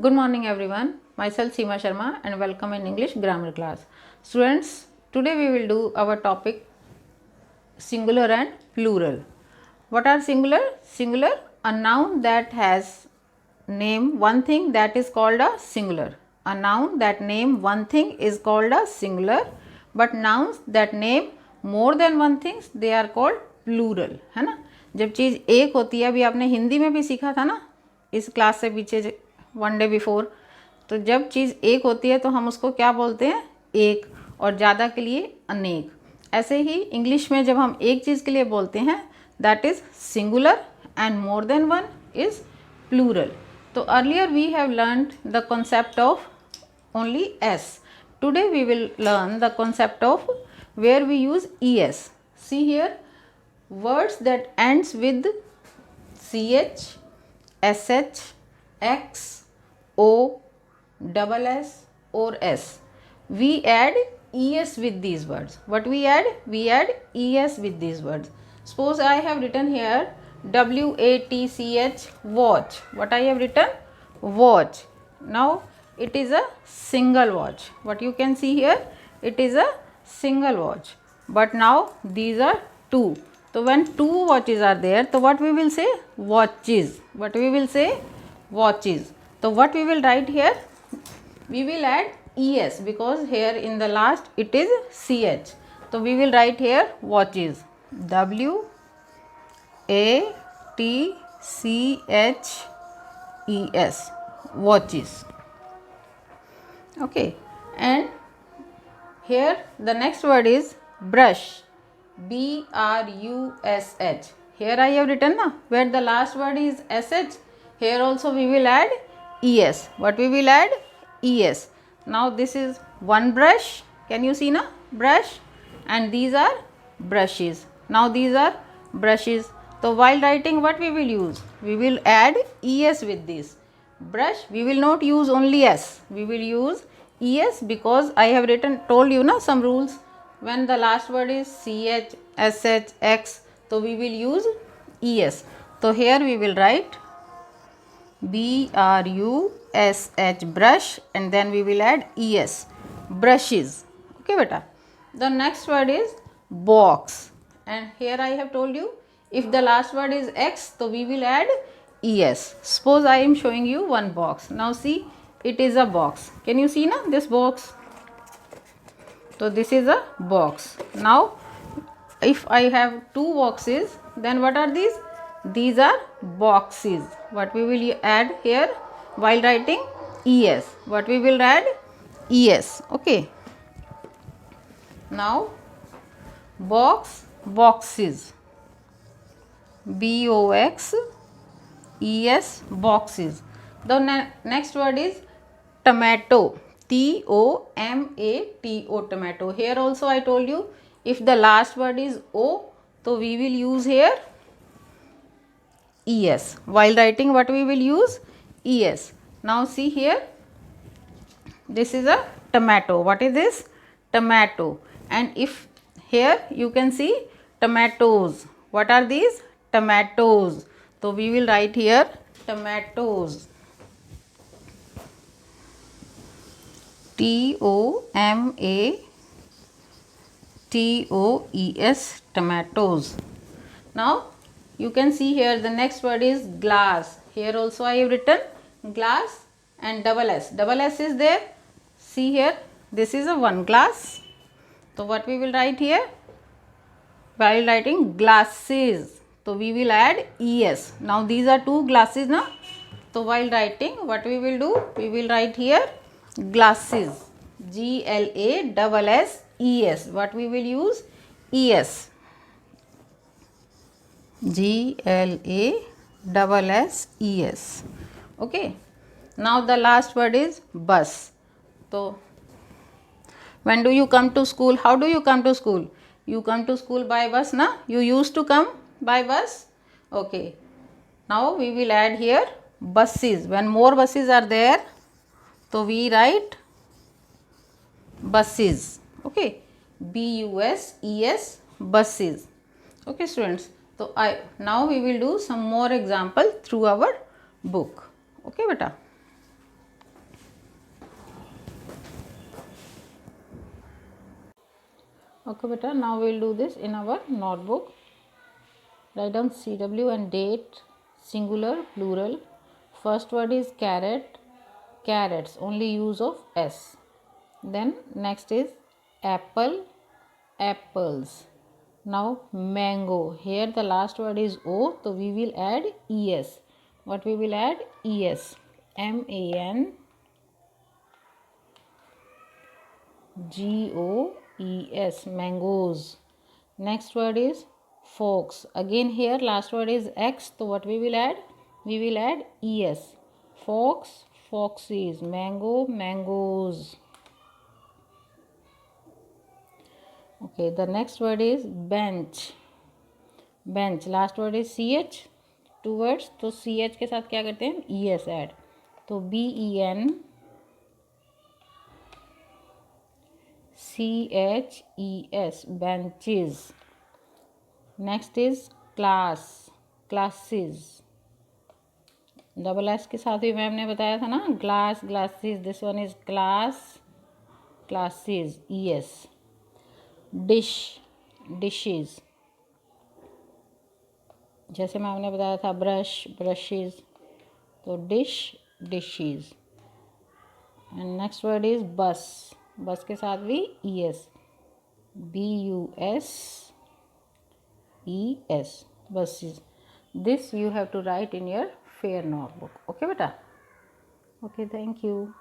Good morning everyone. Myself Seema Sharma and welcome in English grammar class. Students, today we will do our topic singular and plural. What are singular? Singular, a noun that has name one thing that is called a singular. A noun that name one thing is called a singular, but nouns that name more than one things they are called plural. है ना. जब चीज़ एक होती है, अभी आपने हिंदी में भी सीखा था ना इस क्लास से पीछे वन डे बिफोर, तो जब चीज़ एक होती है तो हम उसको क्या बोलते हैं? एक, और ज़्यादा के लिए अनेक. ऐसे ही इंग्लिश में जब हम एक चीज़ के लिए बोलते हैं that is singular and more than one is plural. तो earlier we have learned the concept of only s. Today we will learn the concept of where we use es. See here, words that ends with ch, sh, x, o, double s or s. We add es with these words. What we add? We add es with these words. Suppose I have written here watch, watch. What I have written? Watch. Now it is a single watch. What you can see here, it is a single watch, but now these are two. So when two watches are there, so what we will say? Watches. What we will say? Watches. So what we will write here? We will add es because here in the last it is ch. So we will write here watches. W A T C H E S. Watches. Okay, and here the next word is brush. brush. Here I have written na, where the last word is sh, here also we will add es. What we will add? Es. Now this is one brush. Can you see na? Brush. And these are brushes. Now these are brushes. So while writing, what we will use? We will add es with this. Brush, we will not use only s, we will use es because I have told you na some rules. When the last word is ch, sh, x, so we will use es. So here we will write brush, brush, and then we will add es, brushes. Okay beta. The next word is box, and here I have told you if the last word is x, so we will add es. Suppose I am showing you one box. Now see, it is a box. Can you see now this box? So this is a box. Now if I have two boxes, then what are these? These are boxes. What we will add here while writing? Es. What we will add? Es. Okay. Now box, boxes. BOX ES, boxes. The next word is tomato. TOMATO, tomato. Here also I told you if the last word is O, so we will use here ES. While writing, what we will use? ES. Now see here, this is a tomato. What is this? Tomato. And if here you can see tomatoes. What are these? Tomatoes. So we will write here tomatoes. TOMATOES, tomatoes. Now you can see here the next word is glass. Here also I have written glass and double S. Double S is there. See here, this is a one glass. So what we will write here? While writing glasses, so we will add es. Now these are two glasses na. So while writing, what we will do? We will write here glasses. GLASSES. What we will use? ES. GLASSES. Okay. Now the last word is bus. So when do you come to school? How do you come to school? You come to school by bus na? You used to come by bus? Okay. Now we will add here buses. When more buses are there, so we write buses. Okay. BUSES, buses. Okay students. So now we will do some more example through our book. Okay beta. Okay beta, now we will do this in our notebook. Write down CW and date, singular, plural. First word is carrot, carrots, only use of S. Then next is apple, apples. Now mango, here the last word is O, so we will add ES. What we will add? ES. MANGOES, mangoes. Next word is fox. Again here last word is X, so what we will add? We will add ES. Fox, foxes. Mango, mangoes. Okay, the next word is bench. Bench, last word is CH. Two words, तो CH के साथ क्या करते हैं? ES add, तो BENCHES, benches. Next is class, classes. Double S के साथ भी मैम ने बताया था ना, glass, glasses. This one is class, classes, ES. Dish, dishes. जैसे मैम ने बताया था ब्रश, ब्रशेस, तो dish, dishes. And next word is bus. Bus के साथ भी ES, BUSES, buses. This you have to write in your fair notebook. Okay beta? Okay, thank you.